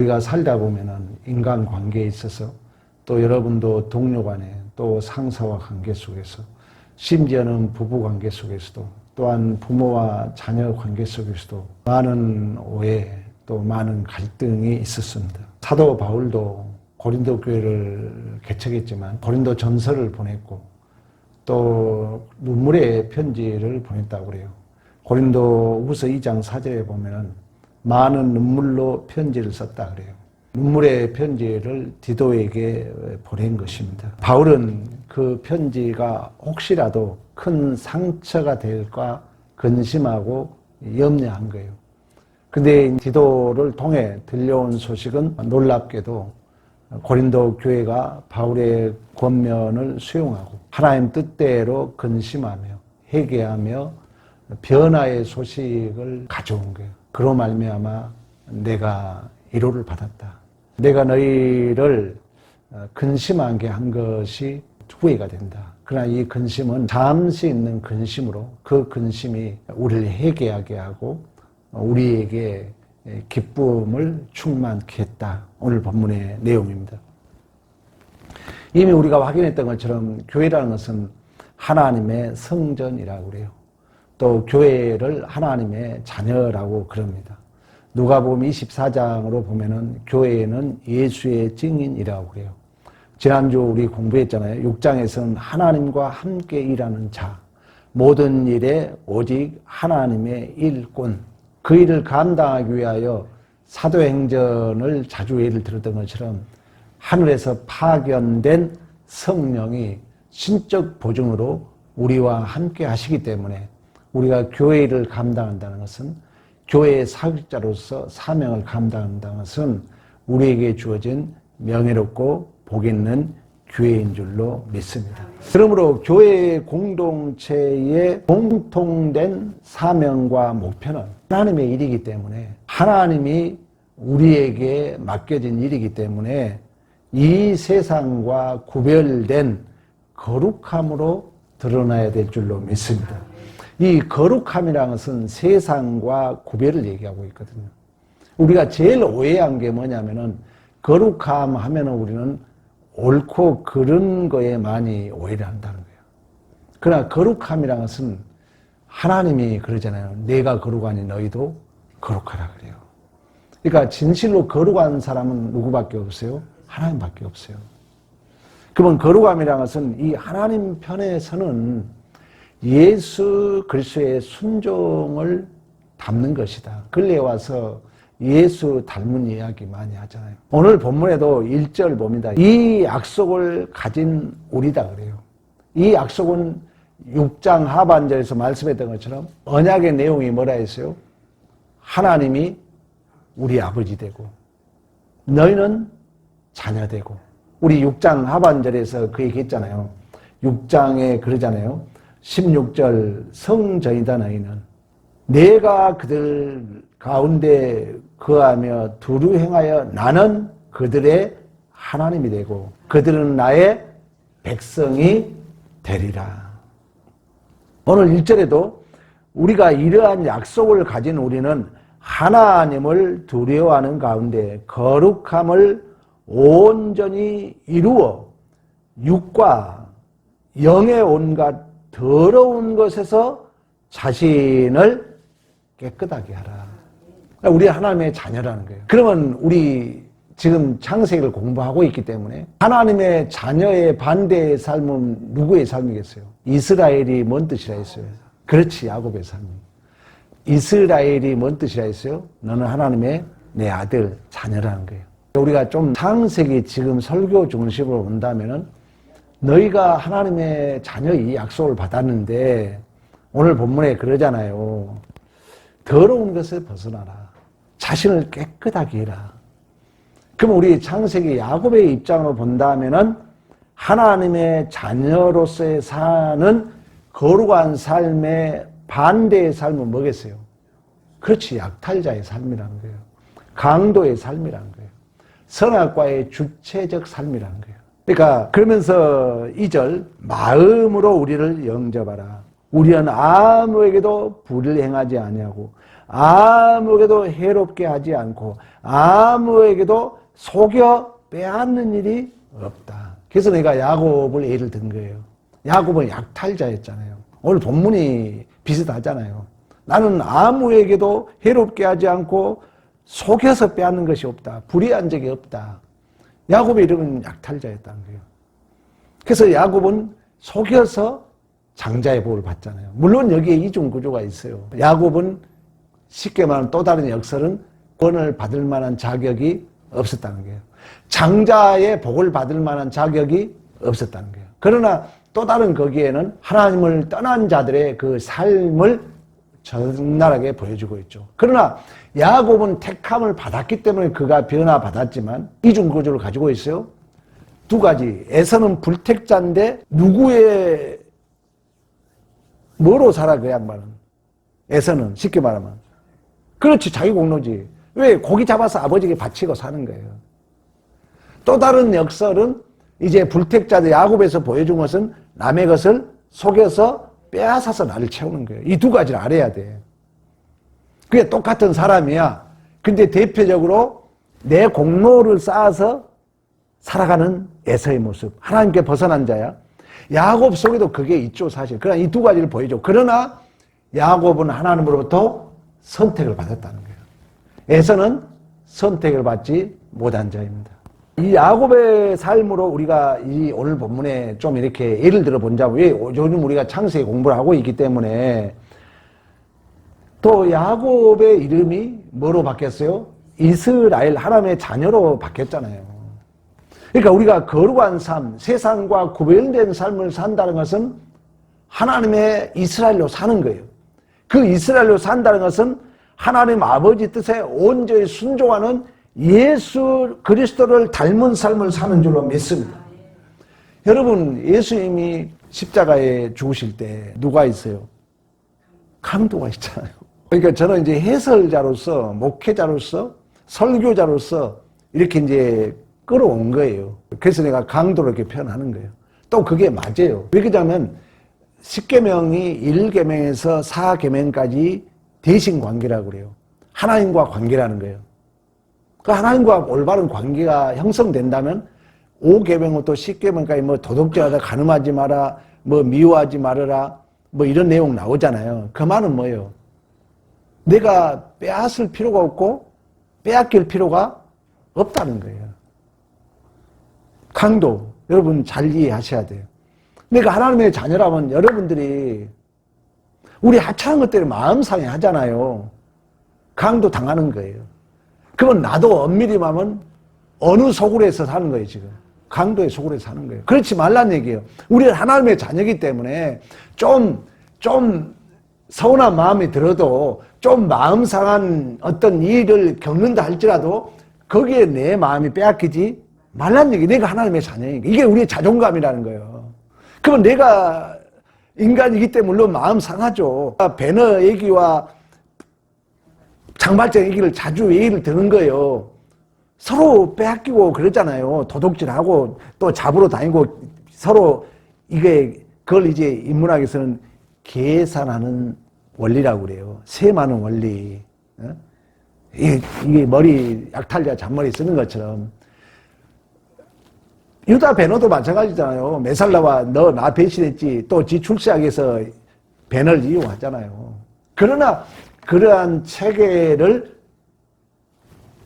우리가 살다 보면은 인간관계에 있어서 또 여러분도 동료 간에 또 상사와 관계 속에서 심지어는 부부관계 속에서도 또한 부모와 자녀 관계 속에서도 많은 오해 또 많은 갈등이 있었습니다. 사도 바울도 고린도 교회를 개척했지만 고린도 전서를 보냈고 또 눈물의 편지를 보냈다고 그래요. 고린도 후서 2장 4절에 보면은 많은 눈물로 편지를 썼다 그래요. 눈물의 편지를 디도에게 보낸 것입니다. 바울은 그 편지가 혹시라도 큰 상처가 될까 근심하고 염려한 거예요. 근데 디도를 통해 들려온 소식은 놀랍게도 고린도 교회가 바울의 권면을 수용하고 하나님 뜻대로 근심하며 회개하며 변화의 소식을 가져온 거예요. 그로 말미암아 내가 위로를 받았다. 내가 너희를 근심하게 한 것이 후회가 된다. 그러나 이 근심은 잠시 있는 근심으로 그 근심이 우리를 회개하게 하고 우리에게 기쁨을 충만케 했다. 오늘 본문의 내용입니다. 이미 우리가 확인했던 것처럼 교회라는 것은 하나님의 성전이라고 그래요. 또 교회를 하나님의 자녀라고 그럽니다. 누가복음 24장으로 보면은 교회는 예수의 증인이라고 그래요. 지난주 우리 공부했잖아요. 6장에서는 하나님과 함께 일하는 자, 모든 일에 오직 하나님의 일꾼, 그 일을 감당하기 위하여 사도행전을 자주 예를 들었던 것처럼 하늘에서 파견된 성령이 신적 보증으로 우리와 함께 하시기 때문에 우리가 교회 일을 감당한다는 것은 교회의 사역자로서 사명을 감당한다는 것은 우리에게 주어진 명예롭고 복 있는 교회인 줄로 믿습니다. 그러므로 교회 공동체의 공통된 사명과 목표는 하나님의 일이기 때문에 하나님이 우리에게 맡겨진 일이기 때문에 이 세상과 구별된 거룩함으로 드러나야 될 줄로 믿습니다. 이 거룩함이라는 것은 세상과 구별을 얘기하고 있거든요. 우리가 제일 오해한 게 뭐냐면은 거룩함 하면은 우리는 옳고 그른 거에 많이 오해를 한다는 거예요. 그러나 거룩함이라는 것은 하나님이 그러잖아요. 내가 거룩하니 너희도 거룩하라 그래요. 그러니까 진실로 거룩한 사람은 누구밖에 없어요? 하나님밖에 없어요. 그러면 거룩함이라는 것은 이 하나님 편에 서는 예수 그리스도의 순종을 담는 것이다. 근래에 와서 예수 닮은 이야기 많이 하잖아요. 오늘 본문에도 1절 봅니다. 이 약속을 가진 우리다 그래요. 이 약속은 6장 하반절에서 말씀했던 것처럼 언약의 내용이 뭐라 했어요? 하나님이 우리 아버지 되고 너희는 자녀 되고 우리 6장 하반절에서 그 얘기 했잖아요. 6장에 그러잖아요. 16절 성전이다 너희는 내가 그들 가운데 거하며 두루 행하여 나는 그들의 하나님이 되고 그들은 나의 백성이 되리라. 오늘 1절에도 우리가 이러한 약속을 가진 우리는 하나님을 두려워하는 가운데 거룩함을 온전히 이루어 육과 영의 온갖 더러운 것에서 자신을 깨끗하게 하라. 우리 하나님의 자녀라는 거예요. 그러면 우리 지금 창세기를 공부하고 있기 때문에 하나님의 자녀의 반대의 삶은 누구의 삶이겠어요? 이스라엘이 뭔 뜻이라 했어요? 그렇지, 야곱의 삶이. 이스라엘이 뭔 뜻이라 했어요? 너는 하나님의 내 아들, 자녀라는 거예요. 우리가 좀 창세기 지금 설교 중심으로 본다면은 너희가 하나님의 자녀 이 약속을 받았는데 오늘 본문에 그러잖아요. 더러운 것을 벗어나라. 자신을 깨끗하게 해라. 그럼 우리 창세기 야곱의 입장으로 본다면은 하나님의 자녀로서의 사는 거룩한 삶의 반대의 삶은 뭐겠어요? 그렇지, 약탈자의 삶이라는 거예요. 강도의 삶이라는 거예요. 선악과의 주체적 삶이라는 거예요. 그러니까 그러면서 2절 마음으로 우리를 영접하라. 우리는 아무에게도 불의를 행하지 아니하고 아무에게도 해롭게 하지 않고 아무에게도 속여 빼앗는 일이 없다. 그래서 내가 야곱을 예를 든 거예요. 야곱은 약탈자였잖아요. 오늘 본문이 비슷하잖아요. 나는 아무에게도 해롭게 하지 않고 속여서 빼앗는 것이 없다. 불의한 적이 없다. 야곱의 이름은 약탈자였다는 거예요. 그래서 야곱은 속여서 장자의 복을 받잖아요. 물론 여기에 이중 구조가 있어요. 야곱은 쉽게 말하면 또 다른 역설은 권을 받을 만한 자격이 없었다는 거예요. 장자의 복을 받을 만한 자격이 없었다는 거예요. 그러나 또 다른 거기에는 하나님을 떠난 자들의 그 삶을 적나라하게 보여주고 있죠. 그러나 야곱은 택함을 받았기 때문에 그가 변화받았지만 이중 구조를 가지고 있어요. 두 가지. 에서는 불택자인데 누구의 뭐로 살아 그 양반은. 에서는 쉽게 말하면. 그렇지, 자기 공로지. 왜? 고기 잡아서 아버지에게 바치고 사는 거예요. 또 다른 역설은 이제 불택자들 야곱에서 보여준 것은 남의 것을 속여서 빼앗아서 나를 채우는 거예요. 이 두 가지를 알아야 돼. 그게 똑같은 사람이야. 근데 대표적으로 내 공로를 쌓아서 살아가는 에서의 모습. 하나님께 벗어난 자야. 야곱 속에도 그게 있죠, 사실. 그러나 이 두 가지를 보여줘. 그러나 야곱은 하나님으로부터 선택을 받았다는 거예요. 에서는 선택을 받지 못한 자입니다. 이 야곱의 삶으로 우리가 이 오늘 본문에 좀 이렇게 예를 들어 본다면, 왜 요즘 우리가 창세기 공부를 하고 있기 때문에 또 야곱의 이름이 뭐로 바뀌었어요? 이스라엘, 하나님의 자녀로 바뀌었잖아요. 그러니까 우리가 거룩한 삶, 세상과 구별된 삶을 산다는 것은 하나님의 이스라엘로 사는 거예요. 그 이스라엘로 산다는 것은 하나님 아버지 뜻에 온전히 순종하는 예수 그리스도를 닮은 삶을 사는 줄로 믿습니다. 여러분, 예수님이 십자가에 죽으실 때 누가 있어요? 강도가 있잖아요. 그러니까 저는 이제 해설자로서, 목회자로서, 설교자로서 이렇게 이제 끌어온 거예요. 그래서 내가 강도로 이렇게 표현하는 거예요. 또 그게 맞아요. 왜 그러냐면 10계명이 1계명에서 4계명까지 대신 관계라고 그래요. 하나님과 관계라는 거예요. 그 하나님과 올바른 관계가 형성된다면 5계명부터 10계명까지 뭐 도둑질하다 간음하지 마라, 뭐 미워하지 말아라, 뭐 이런 내용 나오잖아요. 그 말은 뭐예요? 내가 빼앗을 필요가 없고 빼앗길 필요가 없다는 거예요. 강도, 여러분 잘 이해하셔야 돼요. 내가 하나님의 자녀라면 여러분들이 우리 하찮은 것들이 마음 상해하잖아요. 강도 당하는 거예요. 그러면 나도 엄밀히 말하면 어느 소굴에서 사는 거예요, 지금. 강도의 소굴에서 사는 거예요. 그렇지 말란 얘기예요. 우리는 하나님의 자녀이기 때문에 좀 서운한 마음이 들어도 좀 마음 상한 어떤 일을 겪는다 할지라도 거기에 내 마음이 빼앗기지 말란 얘기. 내가 하나님의 자녀니까. 이게 우리의 자존감이라는 거예요. 그러면 내가 인간이기 때문에 물론 마음 상하죠. 배너 얘기와 장발장 얘기를 자주 얘기를 듣는 거예요. 서로 빼앗기고 그러잖아요. 도둑질하고 또 잡으러 다니고 서로 그걸 이제 인문학에서는 계산하는 원리라고 그래요. 셈하는 원리. 이게 머리 약탈자 잔머리 쓰는 것처럼. 유다 배너도 마찬가지잖아요. 메살라와 너 나 배신했지. 또 지 출세하기 위해서 배너를 이용하잖아요. 그러나 그러한 체계를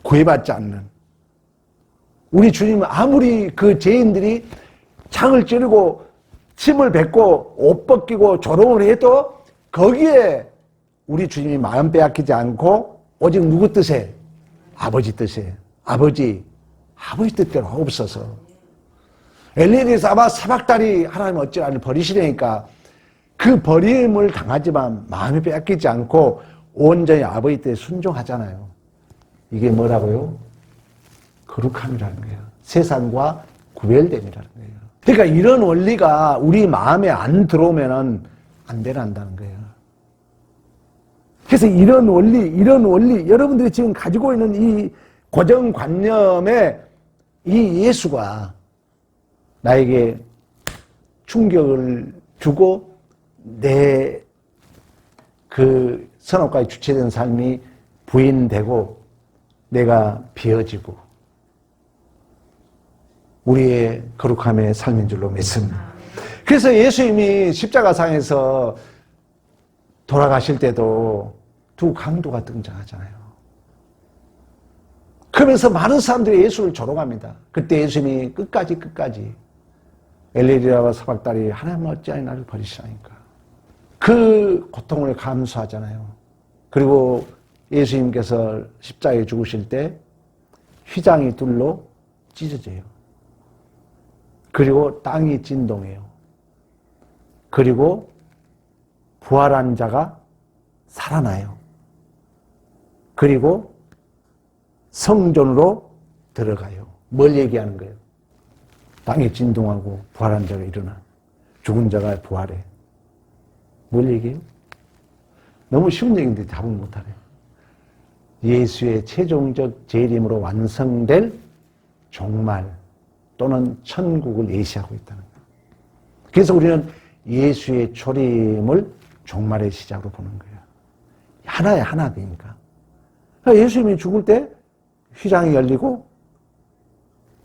구애받지 않는 우리 주님은 아무리 그 죄인들이 창을 찌르고 침을 뱉고 옷 벗기고 조롱을 해도 거기에 우리 주님이 마음 빼앗기지 않고 오직 누구 뜻에? 아버지 뜻에. 아버지 뜻대로 하옵소서. 엘리에서 아마 사박다리 하나님 어찌라니 버리시려니까 그 버림을 당하지만 마음이 빼앗기지 않고 온전히 아버지 뜻에 순종하잖아요. 이게 뭐라고요? 거룩함이라는 거예요. 세상과 구별됨이라는 거예요. 그러니까 이런 원리가 우리 마음에 안 들어오면 안 되난다는 거예요. 그래서 이런 원리, 여러분들이 지금 가지고 있는 이 고정관념에 이 예수가 나에게 충격을 주고 내 그 선악과의 주체된 삶이 부인되고 내가 비어지고 우리의 거룩함의 삶인 줄로 믿습니다. 그래서 예수님이 십자가상에서 돌아가실 때도 두 강도가 등장하잖아요. 그러면서 많은 사람들이 예수를 조롱합니다. 그때 예수님이 끝까지 엘리리아와 사박다리 하나님 어찌하여 나를 버리시나니까. 그 고통을 감수하잖아요. 그리고 예수님께서 십자가에 죽으실 때 휘장이 둘로 찢어져요. 그리고 땅이 진동해요. 그리고 부활한 자가 살아나요. 그리고 성전으로 들어가요. 뭘 얘기하는 거예요? 땅이 진동하고 부활한 자가 일어나. 죽은 자가 부활해. 뭘 얘기해요? 너무 쉬운 얘기인데 답을 못하네요. 예수의 최종적 재림으로 완성될 종말 또는 천국을 예시하고 있다는 거예요. 그래서 우리는 예수의 초림을 종말의 시작으로 보는 거예요. 하나에 하나 되니까. 예수님이 죽을 때 휘장이 열리고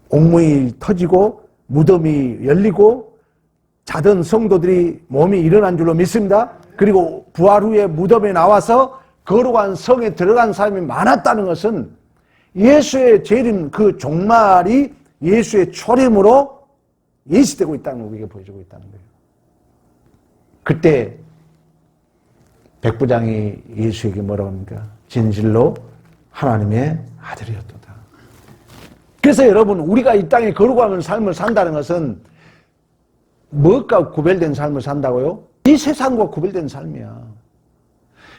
옥문이 터지고 무덤이 열리고 자던 성도들이 몸이 일어난 줄로 믿습니다. 그리고 부활 후에 무덤에 나와서 거룩한 성에 들어간 사람이 많았다는 것은 예수의 재림 그 종말이 예수의 초림으로 예시되고 있다는 걸 우리에게 보여주고 있다는 거예요. 그때 백부장이 예수에게 뭐라고 합니까? 진실로 하나님의 아들이었도다. 그래서 여러분 우리가 이 땅에 거룩한 삶을 산다는 것은 무엇과 구별된 삶을 산다고요? 이 세상과 구별된 삶이야.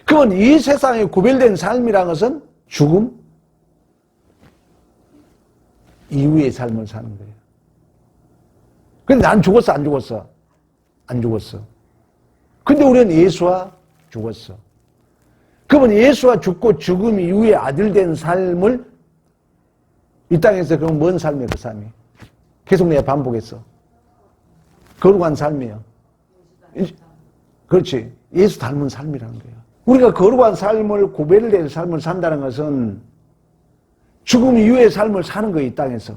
그건 이 세상에 구별된 삶이라는 것은 죽음 이후의 삶을 사는 거예요. 근데 난 죽었어, 안 죽었어? 안 죽었어. 근데 우리는 예수와 죽었어. 그러면 예수와 죽고 죽음 이후에 아들 된 삶을 이 땅에서 그럼 뭔 삶이에요, 그 삶이? 계속 내가 반복했어. 거룩한 삶이에요. 그렇지. 예수 닮은 삶이라는 거예요. 우리가 거룩한 삶을 구별된 삶을 산다는 것은 죽음 이후의 삶을 사는 거예요, 이 땅에서.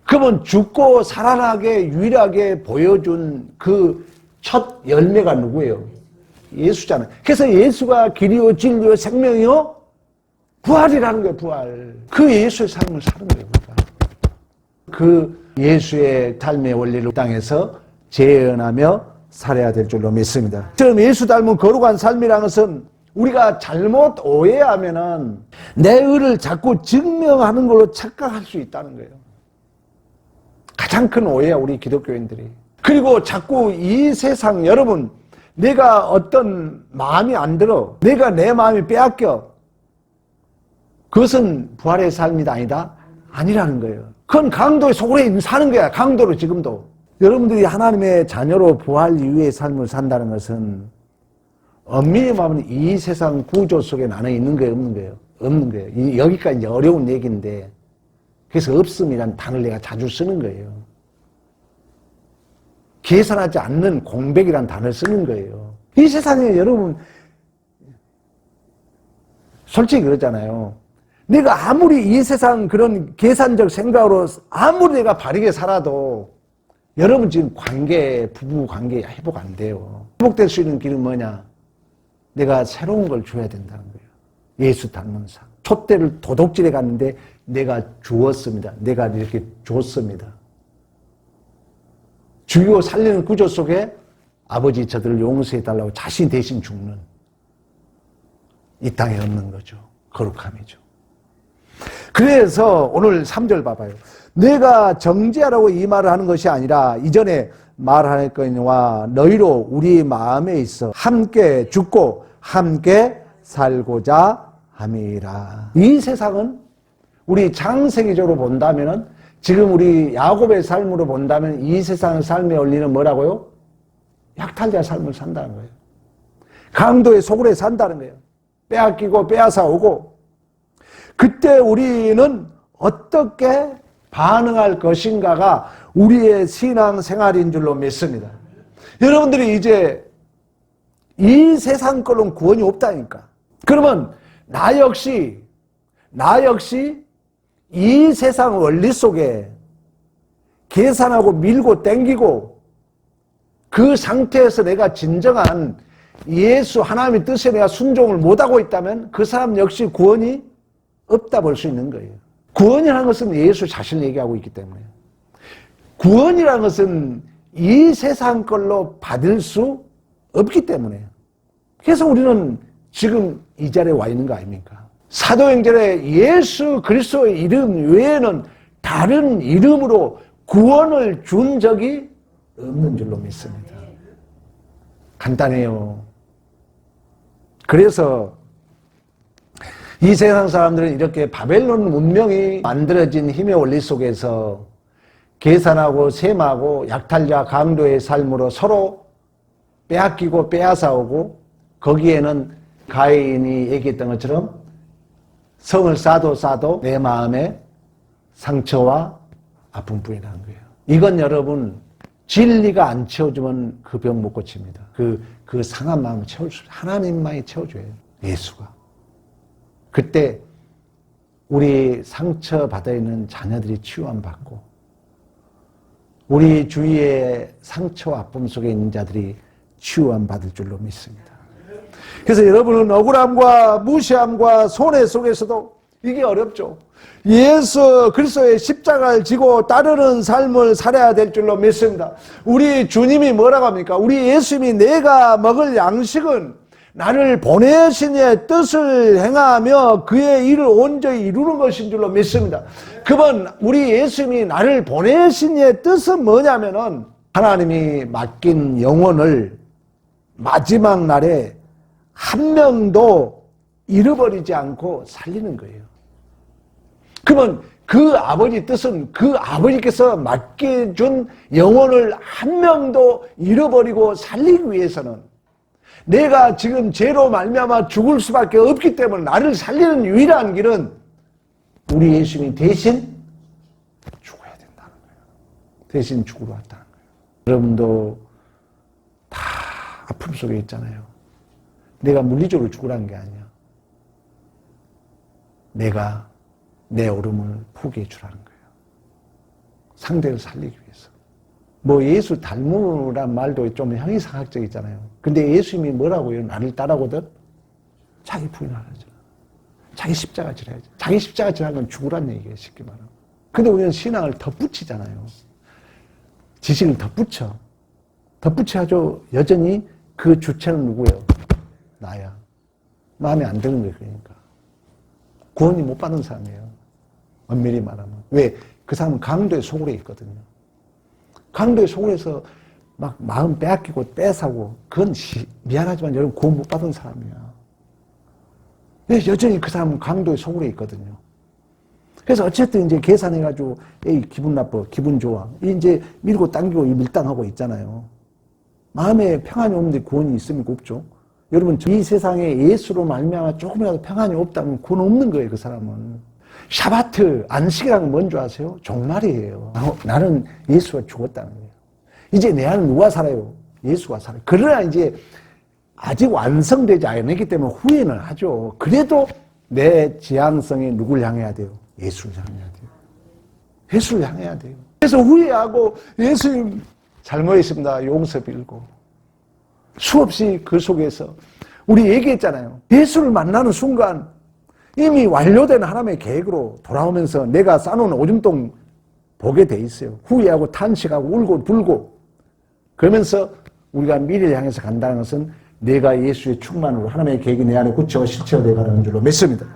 그러면 죽고 살아나게 유일하게 보여준 그 첫 열매가 누구예요? 예수잖아요. 그래서 예수가 길이요 진리요 생명이요 부활이라는 거예요, 부활. 그 예수의 삶을 사는 거예요, 우리가. 그 예수의 삶의 원리를 땅에서 재현하며 살아야 될 줄로 믿습니다. 저는 예수 닮은 거룩한 삶이라는 것은 우리가 잘못 오해하면은 내 의를 자꾸 증명하는 걸로 착각할 수 있다는 거예요. 가장 큰 오해야, 우리 기독교인들이. 그리고 자꾸 이 세상, 여러분, 내가 어떤 마음이 안 들어, 내가 내 마음이 빼앗겨, 그것은 부활의 삶이다, 아니다? 아니라는 거예요. 그건 강도의 속으로 사는 거야, 강도로 지금도. 여러분들이 하나님의 자녀로 부활 이후의 삶을 산다는 것은 엄밀히 말하면 이 세상 구조 속에 나는 있는 거예요, 없는 거예요? 없는 거예요. 여기까지 어려운 얘기인데, 그래서 없음이라는 단어를 내가 자주 쓰는 거예요. 계산하지 않는 공백이라는 단어를 쓰는 거예요. 이 세상에 여러분 솔직히 그러잖아요. 내가 아무리 이 세상 그런 계산적 생각으로 아무리 내가 바르게 살아도 여러분 지금 관계, 부부 관계 회복 안 돼요. 회복될 수 있는 길은 뭐냐? 내가 새로운 걸 줘야 된다는 거예요. 예수 닮은 삶. 촛대를 도둑질해 갔는데 내가 주었습니다. 내가 이렇게 줬습니다. 죽이고 살리는 구조 속에 아버지 저들을 용서해달라고 자신 대신 죽는 이 땅에 없는 거죠. 거룩함이죠. 그래서 오늘 3절 봐봐요. 내가 정죄하라고 이 말을 하는 것이 아니라 이전에 말하였거니와 너희로 우리 마음에 있어 함께 죽고 함께 살고자 함이라. 이 세상은 우리 장세기적으로 본다면은 지금 우리 야곱의 삶으로 본다면 이 세상 삶의 원리는 뭐라고요? 약탈자 삶을 산다는 거예요. 강도의 속으로 산다는 거예요. 빼앗기고 빼앗아 오고. 그때 우리는 어떻게 반응할 것인가가 우리의 신앙 생활인 줄로 믿습니다. 여러분들이 이제 이 세상 걸로는 구원이 없다니까. 그러면 나 역시 이 세상 원리 속에 계산하고 밀고 땡기고 그 상태에서 내가 진정한 예수 하나님의 뜻에 내가 순종을 못하고 있다면 그 사람 역시 구원이 없다 볼 수 있는 거예요. 구원이라는 것은 예수 자신을 얘기하고 있기 때문에, 구원이라는 것은 이 세상 걸로 받을 수 없기 때문에, 그래서 우리는 지금 이 자리에 와 있는 거 아닙니까? 사도행전에 예수 그리스도의 이름 외에는 다른 이름으로 구원을 준 적이 없는 줄로 믿습니다. 간단해요. 그래서 이 세상 사람들은 이렇게 바벨론 문명이 만들어진 힘의 원리 속에서 계산하고 셈하고 약탈자 강도의 삶으로 서로 빼앗기고 빼앗아오고, 거기에는 가인이 얘기했던 것처럼 성을 쌓아도 내 마음에 상처와 아픔뿐이라는 거예요. 이건 여러분, 진리가 안 채워주면 그 병 못 고칩니다. 그 상한 마음을 채울 수, 하나님만이 채워줘요. 예수가. 그때 우리 상처받아 있는 자녀들이 치유함 받고, 우리 주위에 상처와 아픔 속에 있는 자들이 치유함 받을 줄로 믿습니다. 그래서 여러분은 억울함과 무시함과 손해 속에서도 이게 어렵죠. 예수 그리스도의 십자가를 지고 따르는 삶을 살아야 될 줄로 믿습니다. 우리 주님이 뭐라고 합니까? 우리 예수님이 내가 먹을 양식은 나를 보내신 이의 뜻을 행하며 그의 일을 온전히 이루는 것인 줄로 믿습니다. 그분 우리 예수님이 나를 보내신 이의 뜻은 뭐냐면은 하나님이 맡긴 영혼을 마지막 날에 한 명도 잃어버리지 않고 살리는 거예요. 그러면 그 아버지 뜻은 그 아버지께서 맡겨준 영혼을 한 명도 잃어버리고 살리기 위해서는 내가 지금 죄로 말미암아 죽을 수밖에 없기 때문에 나를 살리는 유일한 길은 우리 예수님이 대신 죽어야 된다는 거예요. 대신 죽으러 왔다는 거예요. 여러분도 다 아픔 속에 있잖아요. 내가 물리적으로 죽으라는 게 아니야. 내가 내 오름을 포기해 주라는 거예요. 상대를 살리기 위해서. 뭐 예수 닮으란 말도 좀 형이상학적이잖아요. 근데 예수님이 뭐라고 해요? 나를 따라오거든? 자기 부인하라죠. 자기 십자가 지라야죠. 자기 십자가 지라는 건 죽으란 얘기예요. 쉽게 말하면. 근데 우리는 신앙을 덧붙이잖아요. 지식을 덧붙여. 덧붙여야죠. 여전히 그 주체는 누구예요? 나야. 마음에 안 드는 거예요. 그러니까. 구원이 못 받은 사람이에요. 엄밀히 말하면. 왜? 그 사람은 강도의 소굴에 있거든요. 강도의 소굴에서 막 마음 빼앗기고 뺏하고, 그건 미안하지만 여러분 구원 못 받은 사람이야. 여전히 그 사람은 강도의 소굴에 있거든요. 그래서 어쨌든 이제 계산해가지고, 에이, 기분 나빠, 기분 좋아. 이제 밀고 당기고 밀당하고 있잖아요. 마음에 평안이 없는데 구원이 있습니까? 없죠. 여러분, 이 세상에 예수로 말미암아 조금이라도 평안이 없다면 구원 없는 거예요, 그 사람은. 샤바트, 안식이라는 건 뭔지 아세요? 종말이에요. 나는 예수가 죽었다는 거예요. 이제 내 안에 누가 살아요? 예수가 살아요. 그러나 이제 아직 완성되지 않았기 때문에 후회는 하죠. 그래도 내 지향성이 누굴 향해야 돼요? 예수를 향해야 돼요. 예수를 향해야 돼요. 그래서 후회하고 예수님 잘못했습니다. 용서 빌고. 수없이 그 속에서 우리 얘기했잖아요. 예수를 만나는 순간 이미 완료된 하나님의 계획으로 돌아오면서 내가 쌓아놓은 오줌통 보게 돼 있어요. 후회하고 탄식하고 울고 불고 그러면서 우리가 미래를 향해서 간다는 것은 내가 예수의 충만으로 하나님의 계획이 내 안에 구체화 실체화되어 가는 줄로 믿습니다.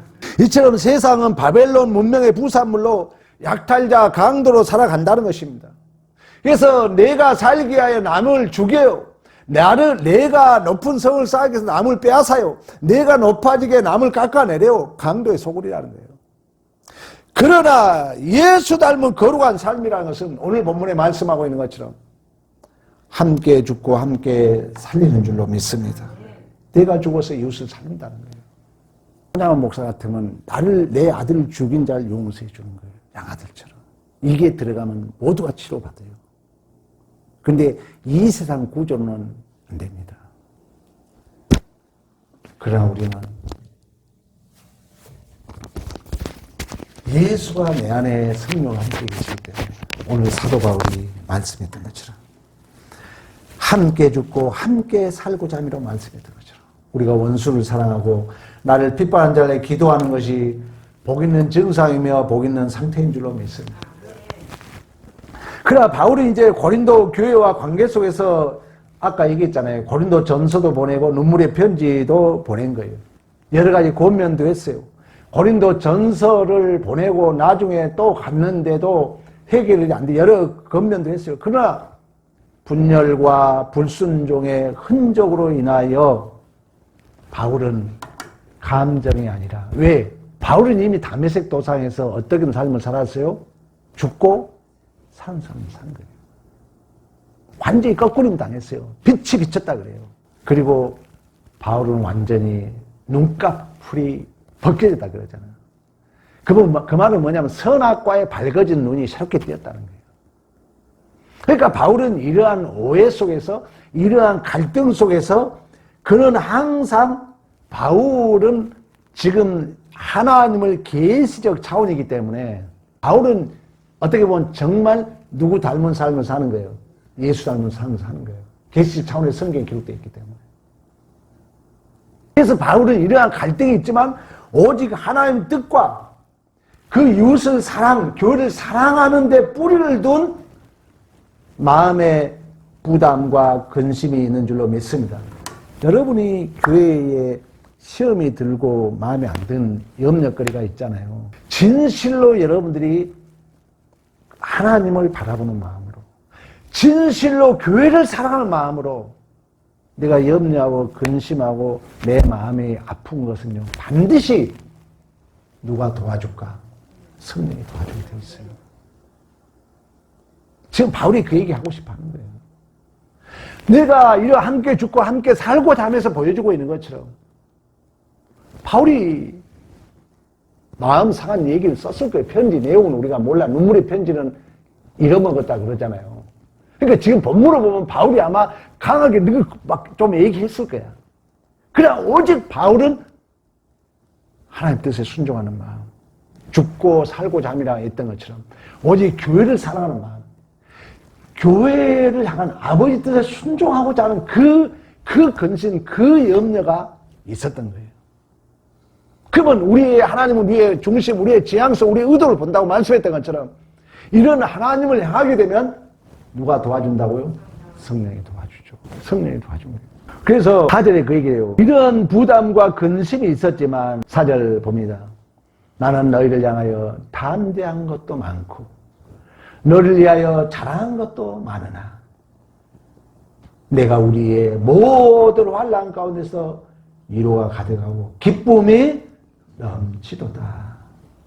이처럼 세상은 바벨론 문명의 부산물로 약탈자 강도로 살아간다는 것입니다. 그래서 내가 살기 위하여 남을 죽여요. 내가 높은 성을 쌓기 위해서 남을 빼앗아요. 내가 높아지게 남을 깎아내려요. 강도의 소굴이라는 거예요. 그러나 예수 닮은 거룩한 삶이라는 것은 오늘 본문에 말씀하고 있는 것처럼 함께 죽고 함께 살리는 줄로 믿습니다. 내가 죽어서 이웃을 살린다는 거예요. 한양원 목사 같으면 내 아들을 죽인 자를 용서해 주는 거예요. 양아들처럼. 이게 들어가면 모두가 치료받아요. 근데 이 세상 구조는 안 됩니다. 그러나 우리는 예수가 내 안에 성령과 함께 계시기 때문에 오늘 사도 바울이 말씀했던 것처럼 함께 죽고 함께 살고자 함이라고 말씀했던 것처럼 우리가 원수를 사랑하고 나를 핍박한 자에게 기도하는 것이 복 있는 증상이며 복 있는 상태인 줄로 믿습니다. 그러나 바울이 이제 고린도 교회와 관계 속에서 아까 얘기했잖아요. 고린도 전서도 보내고 눈물의 편지도 보낸 거예요. 여러 가지 권면도 했어요. 고린도 전서를 보내고 나중에 또 갔는데도 해결이 안 돼. 여러 권면도 했어요. 그러나 분열과 불순종의 흔적으로 인하여 바울은 감정이 아니라 왜? 바울은 이미 다메섹 도상에서 어떤 삶을 살았어요? 죽고 사는 삶을 산 거예요. 완전히 거꾸림 당했어요. 빛이 비쳤다 그래요. 그리고 바울은 완전히 눈꺼풀이 벗겨졌다 그러잖아요. 그 말은 뭐냐면 선악과에 밝아진 눈이 새롭게 띄었다는 거예요. 그러니까 바울은 이러한 오해 속에서 이러한 갈등 속에서 그는 항상 바울은 지금 하나님을 계시적 차원이기 때문에 바울은 어떻게 보면 정말 누구 닮은 삶을 사는 거예요. 예수 닮은 삶을 사는 거예요. 계시적 차원의 성경에 기록되어 있기 때문에. 그래서 바울은 이러한 갈등이 있지만 오직 하나님 뜻과 그 이웃을 교회를 사랑하는 데 뿌리를 둔 마음의 부담과 근심이 있는 줄로 믿습니다. 여러분이 교회에 시험이 들고 마음에 안 든 염려거리가 있잖아요. 진실로 여러분들이 하나님을 바라보는 마음으로 진실로 교회를 사랑하는 마음으로 내가 염려하고 근심하고 내 마음이 아픈 것은요 반드시 누가 도와줄까? 성령이 도와주게 되어 있어요. 지금 바울이 그 얘기 하고 싶어 하는 거예요. 내가 이런 함께 죽고 함께 살고자 하면서 보여주고 있는 것처럼 바울이 마음 상한 얘기를 썼을 거예요. 편지 내용은 우리가 몰라. 눈물의 편지는 잃어먹었다 그러잖아요. 그러니까 지금 본문을 보면 바울이 아마 강하게 막 좀 얘기했을 거야. 그러나 오직 바울은 하나님 뜻에 순종하는 마음, 죽고 살고자 함이라 했던 것처럼 오직 교회를 사랑하는 마음, 교회를 향한 아버지 뜻에 순종하고자 하는 그 근심, 그 염려가 있었던 거예요. 그러면 우리의 하나님은 우리의 중심, 우리의 지향성, 우리의 의도를 본다고 말씀했던 것처럼 이런 하나님을 향하게 되면 누가 도와준다고요? 성령이 도와주죠. 성령이 도와줍니다. 그래서 4절에 그 얘기예요. 이런 부담과 근심이 있었지만 4절 봅니다. 나는 너희를 향하여 담대한 것도 많고 너를 위하여 자랑한 것도 많으나 내가 우리의 모든 환난 가운데서 위로가 가득하고 기쁨이 넘치도다.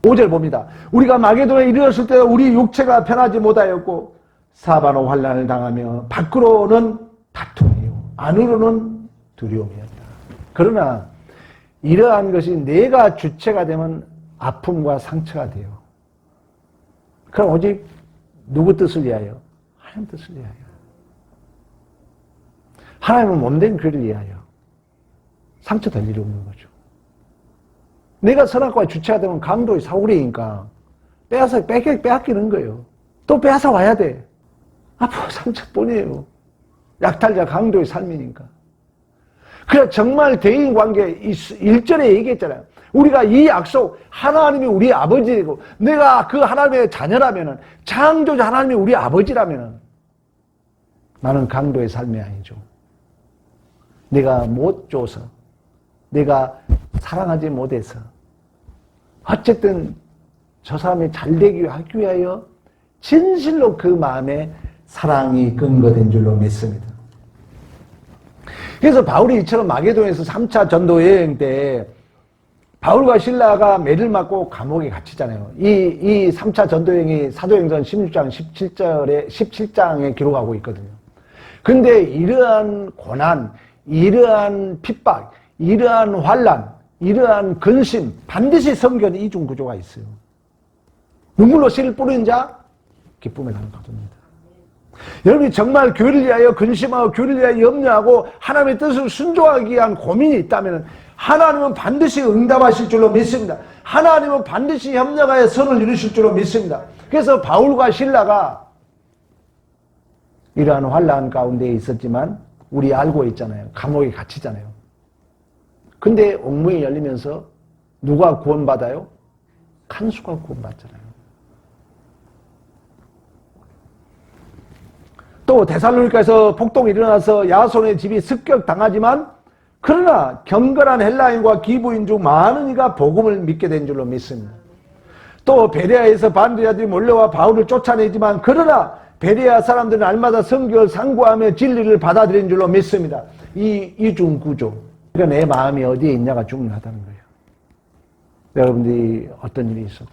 5절 봅니다. 우리가 마게도에 이르렀을 때 우리 육체가 편하지 못하였고 사바로 환난을 당하며 밖으로는 다툼이요 안으로는 두려움이었다. 그러나 이러한 것이 내가 주체가 되면 아픔과 상처가 돼요. 그럼 오직 누구 뜻을 위하여? 하나님 뜻을 위하여. 하나님은 몸된 그를 위하여. 상처 될 일이 없는 거죠. 내가 선악과의 주체가 되면 강도의 사울이니까 빼앗기는 거예요. 또 빼앗아 와야 돼. 아파 상처뿐이에요. 약탈자 강도의 삶이니까. 그래 정말 대인관계 1절에 얘기했잖아요. 우리가 이 약속 하나님이 우리 아버지이고 내가 그 하나님의 자녀라면은 창조자 하나님이 우리 아버지라면은 나는 강도의 삶이 아니죠. 내가 못 줘서 내가 사랑하지 못해서 어쨌든 저 사람이 잘되기 하기 위하여 진실로 그 마음에 사랑이 근거된 줄로 믿습니다. 그래서 바울이 이처럼 마게도에서 3차 전도 여행 때 바울과 실라가 매를 맞고 감옥에 갇히잖아요. 이 3차 전도 여행이 사도행전 16장 17장에 기록하고 있거든요. 근데 이러한 고난, 이러한 핍박, 이러한 환난, 이러한 근심, 반드시 성경에 이중 구조가 있어요. 눈물로 씨를 뿌리는 자, 기쁨에 나는 거둡니다. 여러분이 정말 교회를 위하여 근심하고 교회를 위하여 염려하고 하나님의 뜻을 순종하기 위한 고민이 있다면 하나님은 반드시 응답하실 줄로 믿습니다. 하나님은 반드시 협력하여 선을 이루실 줄로 믿습니다. 그래서 바울과 실라가 이러한 환난 가운데 있었지만 우리 알고 있잖아요. 감옥에 갇히잖아요. 근데 옥문이 열리면서 누가 구원받아요? 간수가 구원받잖아요. 또 데살로니가에서 폭동이 일어나서 야손의 집이 습격당하지만 그러나 경건한 헬라인과 기부인 중 많은 이가 복음을 믿게 된 줄로 믿습니다. 또 베레아에서 반대자들이 몰려와 바울을 쫓아내지만 그러나 베레아 사람들은 날마다 성경을 상고하며 진리를 받아들인 줄로 믿습니다. 이 이중구조. 그러니까 내 마음이 어디에 있냐가 중요하다는 거예요. 여러분들이 어떤 일이 있어도.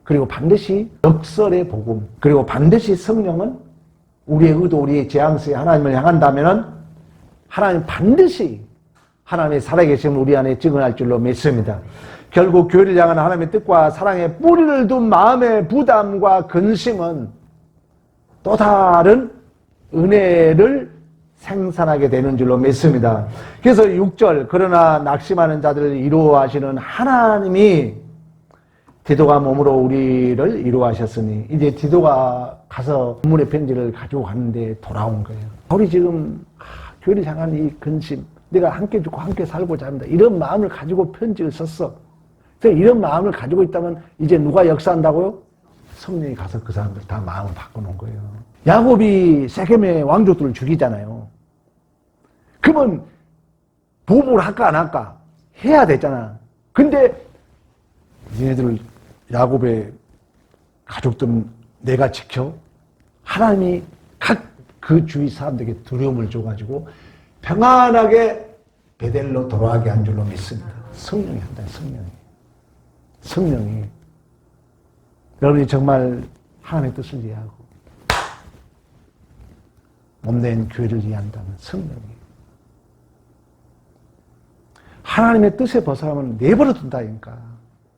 그리고 반드시 역설의 복음. 그리고 반드시 성령은 우리의 의도, 우리의 재앙스에 하나님을 향한다면 하나님 반드시 하나님의 살아계심을 우리 안에 증언할 줄로 믿습니다. 결국 교회를 향한 하나님의 뜻과 사랑의 뿌리를 둔 마음의 부담과 근심은 또 다른 은혜를 생산하게 되는 줄로 믿습니다. 그래서 6절 그러나 낙심하는 자들을 이루어하시는 하나님이 디도가 몸으로 우리를 이루어하셨으니 이제 디도가 가서 본문의 편지를 가지고 갔는데 돌아온 거예요. 우리 지금 교회를 향한 이 근심, 내가 함께 죽고 함께 살고자 합니다. 이런 마음을 가지고 편지를 썼어. 그래서 이런 마음을 가지고 있다면 이제 누가 역사한다고요? 성령이 가서 그 사람들 다 마음을 바꿔놓은 거예요. 야곱이 세겜의 왕족들을 죽이잖아요. 그러면 보복을 할까 안 할까? 해야 되잖아. 근데 얘네들 야곱의 가족들은 내가 지켜? 하나님이 각 그 주위 사람들에게 두려움을 줘가지고 평안하게 베델로 돌아가게 한 줄로 믿습니다. 성령이 한다. 성령이 여러분이 정말 하나님의 뜻을 이해하고 몸된 교회를 이해한다면 성령이 하나님의 뜻에 벗어나면 내버려 둔다니까.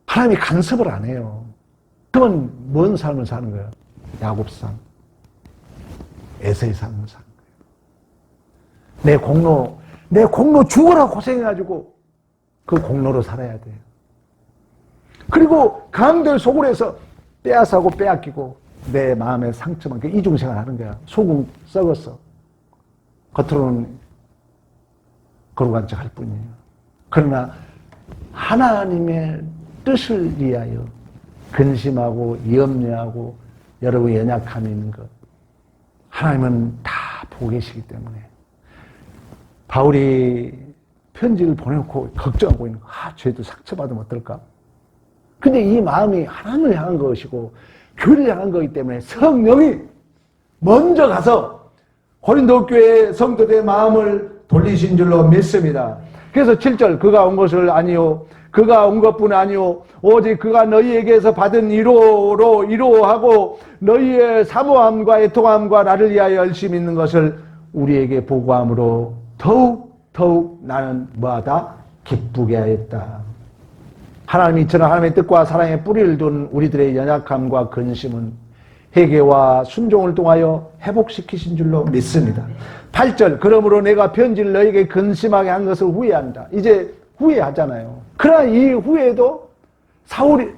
하나님이 간섭을 안 해요. 그러면 뭔 삶을 사는 거예요? 야곱상, 에서의 삶을 사는 거예요. 내 공로 죽어라 고생해가지고 그 공로로 살아야 돼요. 그리고 강들 속을 해서 빼앗아고 빼앗기고 내 마음의 상처만 그 이중생활 하는 거야. 속은 썩었어. 겉으로는 거룩한 척 할 뿐이에요. 그러나 하나님의 뜻을 위하여 근심하고 염려하고 여러분의 연약함이 있는 것 하나님은 다 보고 계시기 때문에 바울이 편지를 보내놓고 걱정하고 있는 거. 쟤도 상처받으면 어떨까? 근데 이 마음이 하나님을 향한 것이고 교회를 향한 거기 때문에 성령이 먼저 가서 고린도 교회 성도들의 마음을 돌리신 줄로 믿습니다. 그래서 7절 그가 온 것을 아니요 그가 온 것뿐 아니요 오직 그가 너희에게서 받은 위로로 위로하고 너희의 사모함과 애통함과 나를 위하여 열심히 있는 것을 우리에게 보고함으로 더욱 나는 뭐하다? 기쁘게 하였다. 하나님이 이처럼 하나님의 뜻과 사랑의 뿌리를 둔 우리들의 연약함과 근심은 회개와 순종을 통하여 회복시키신 줄로 믿습니다. 8절 그러므로 내가 편지를 너에게 근심하게 한 것을 후회한다. 이제 후회하잖아요. 그러나 이 후회도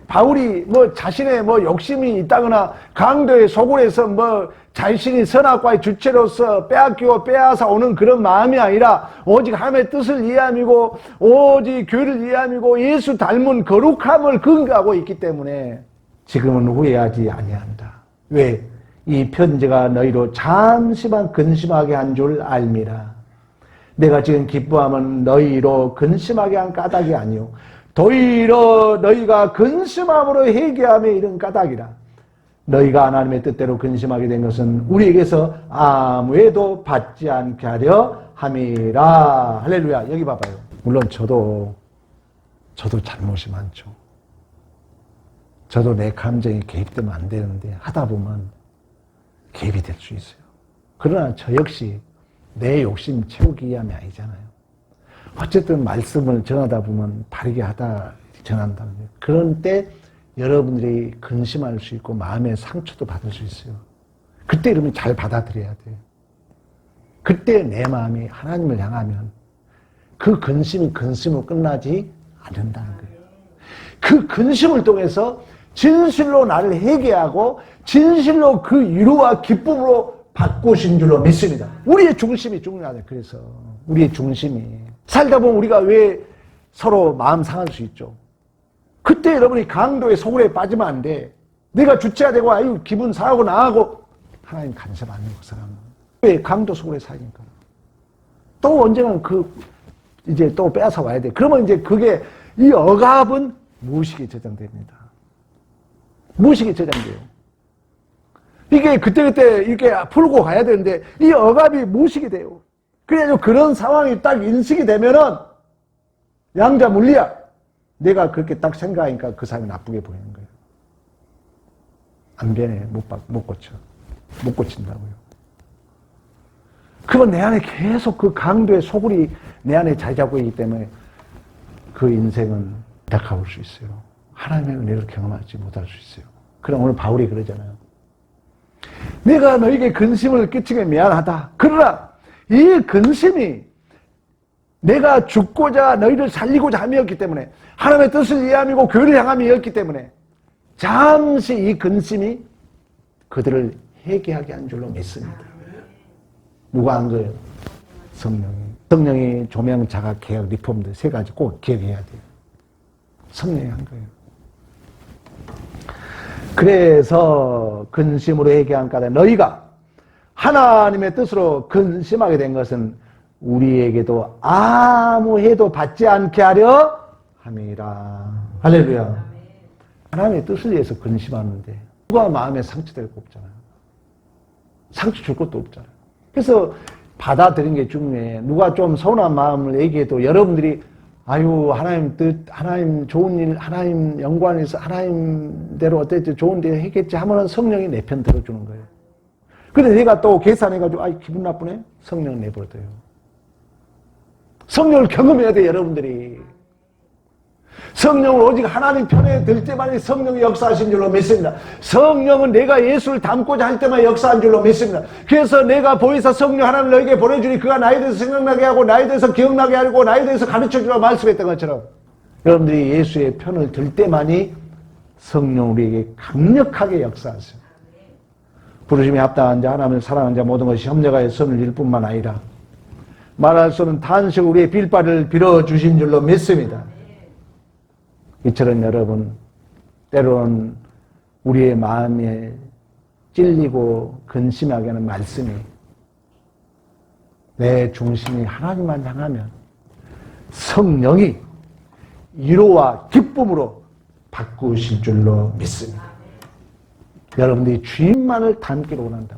바울이 자신의 욕심이 있다거나 강도의 소굴에서 자신이 선악과의 주체로서 빼앗기고 빼앗아 오는 그런 마음이 아니라 오직 하나님의 뜻을 이해함이고 오직 교회를 이해함이고 예수 닮은 거룩함을 근거하고 있기 때문에 지금은 후회하지 아니한다. 왜? 이 편지가 너희로 잠시만 근심하게 한 줄 알미라. 내가 지금 기뻐함은 너희로 근심하게 한 까닭이 아니오 도리어 너희가 근심함으로 회개함에 이른 까닭이라. 너희가 하나님의 뜻대로 근심하게 된 것은 우리에게서 아무에도 받지 않게 하려 함이라. 할렐루야. 여기 봐봐요. 물론 저도 잘못이 많죠. 저도 내 감정이 개입되면 안 되는데 하다 보면 개입이 될 수 있어요. 그러나 저 역시 내 욕심 채우기 위함이 아니잖아요. 어쨌든 말씀을 전하다 보면 바르게 전한다는 거예요. 그런 때 여러분들이 근심할 수 있고 마음의 상처도 받을 수 있어요. 그때 이러면 잘 받아들여야 돼요. 그때 내 마음이 하나님을 향하면 그 근심이 근심으로 끝나지 않는다는 거예요. 그 근심을 통해서 진실로 나를 회개하고 진실로 그 위로와 기쁨으로 바꾸신 줄로 믿습니다. 우리의 중심이 중요하다. 그래서 우리의 중심이 살다 보면 우리가 왜 서로 마음 상할 수 있죠. 그때 여러분이 강도의 소굴에 빠지면 안 돼. 내가 주체가 되고 아유 기분 상하고 나하고 하나님 간섭 안 하는 그 사람은 왜 강도 소굴에 사니까 또 언젠간 이제 또 빼앗아 와야 돼. 그러면 이제 그게 이 억압은 무의식에 저장됩니다. 무의식에 저장돼요. 이게 그때그때 이렇게 풀고 가야 되는데 이 억압이 무의식이 돼요. 그래서 그런 상황이 딱 인식이 되면은 양자 물리야. 내가 그렇게 딱 생각하니까 그 사람이 나쁘게 보이는 거예요. 안 변해. 못 고쳐. 못 고친다고요. 그건 내 안에 계속 그 강도의 소굴이 내 안에 자리 잡고 있기 때문에 그 인생은 다가올 수 있어요. 하나님의 은혜를 경험하지 못할 수 있어요. 그럼 오늘 바울이 그러잖아요. 내가 너에게 근심을 끼치게 미안하다. 그러나 이 근심이 내가 죽고자 너희를 살리고자 함이었기 때문에 하나님의 뜻을 이해함이고 교회를 향함이었기 때문에 잠시 이 근심이 그들을 회개하게 한 줄로 믿습니다. 누가 한 거예요? 성령이. 성령이 조명, 자각, 개혁, 리폼드 세 가지 꼭 기억해야 돼요. 성령이 한 거예요. 그래서 근심으로 회개한 까닭 너희가 하나님의 뜻으로 근심하게 된 것은 우리에게도 아무 해도 받지 않게 하려 함이라. 할렐루야. 하나님의 뜻을 위해서 근심하는데 누가 마음에 상처될 거 없잖아요. 상처 줄 것도 없잖아요. 그래서 받아들이는 게 중요해. 누가 좀 서운한 마음을 얘기해도 여러분들이 아유 하나님 뜻, 하나님 좋은 일, 하나님 영광에서 하나님대로 어땠지 좋은 데 했겠지 하면은 성령이 내 편 들어주는 거예요. 근데 내가 또 계산해가지고 아이 기분 나쁘네? 성령 내버려둬요. 성령을 경험해야 돼 여러분들이. 성령을 오직 하나님 편에 들 때만 성령이 역사하신 줄로 믿습니다. 성령은 내가 예수를 닮고자 할 때만 역사한 줄로 믿습니다. 그래서 내가 보혜사 성령 하나님 너에게 보내주니 그가 나에 대해서 생각나게 하고 나에 대해서 기억나게 하고 나에 대해서 가르쳐주라고 말씀했던 것처럼 여러분들이 예수의 편을 들 때만이 성령 우리에게 강력하게 역사하세요. 부르심에 합당한 자 하나님을 사랑하는 자 모든 것이 협력하여 선을 이룰 뿐만 아니라 말할 수 없는 탄식 우리의 빌바를 빌어주신 줄로 믿습니다. 이처럼 여러분 때로는 우리의 마음에 찔리고 근심하게 하는 말씀이 내 중심이 하나님만 향하면 성령이 위로와 기쁨으로 바꾸실 줄로 믿습니다. 여러분들이 주님만을 닮기를 원한다.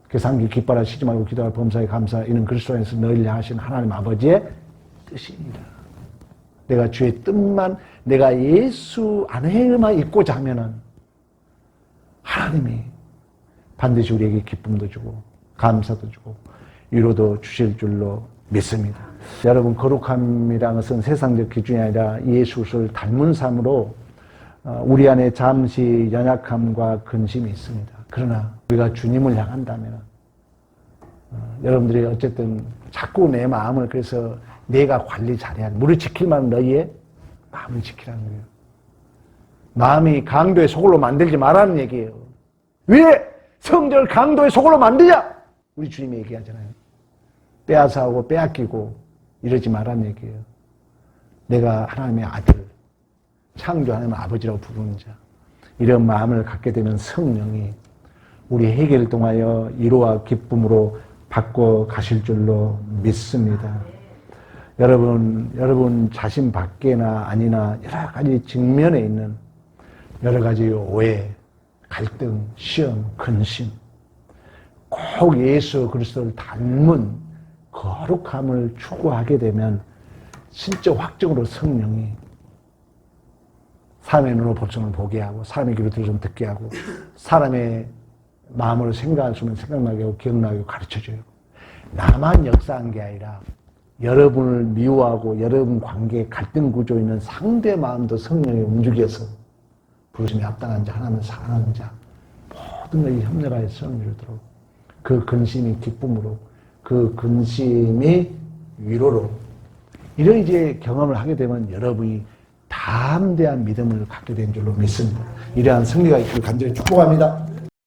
그래서 함께 기뻐라 쉬지 말고 기도하라 범사에 감사하라 이는 그리스도 안에서 너희를 향하신 하나님 아버지의 뜻입니다. 내가 주의 뜻만 내가 예수 안에만 있고자 하면은 하나님이 반드시 우리에게 기쁨도 주고 감사도 주고 위로도 주실 줄로 믿습니다. 여러분 거룩함이라는 것은 세상적 기준이 아니라 예수 그리스도를 닮은 삶으로 우리 안에 잠시 연약함과 근심이 있습니다. 그러나 우리가 주님을 향한다면 여러분들이 어쨌든 자꾸 내 마음을 그래서 내가 관리 잘해야 돼. 물을 지킬 만한 너희의 마음을 지키라는 거예요. 마음이 강도의 소굴로 만들지 말라는 얘기예요. 왜 성전을 강도의 소굴로 만드냐? 우리 주님이 얘기하잖아요. 빼앗아오고 빼앗기고 이러지 말라는 얘기예요. 내가 하나님의 아들, 창조 하나님의 아버지라고 부르는 자. 이런 마음을 갖게 되면 성령이 우리 회개를 통하여 위로와 기쁨으로 바꿔 가실 줄로 믿습니다. 여러분 자신 밖에나 아니나 여러 가지 직면에 있는 여러 가지 오해, 갈등, 시험, 근심, 꼭 예수 그리스도를 닮은 거룩함을 추구하게 되면 진짜 확정으로 성령이 사람의 눈으로 볼 수는 보게 하고 사람의 귀로 들으면 듣게 하고 사람의 마음으로 생각할 수는 생각나게 하고 기억나게 하고 가르쳐줘요. 나만 역사한 게 아니라 여러분을 미워하고 여러분 관계에 갈등 구조에 있는 상대 마음도 성령이 움직여서 부르심에 합당한 자, 하나님을 사랑하는 자 모든 것이 협력하여 선을 이루도록 그 근심이 기쁨으로 그 근심이 위로로 이런 이제 경험을 하게 되면 여러분이 담대한 믿음을 갖게 된 줄로 믿습니다. 이러한 승리가 있기를 간절히 축복합니다.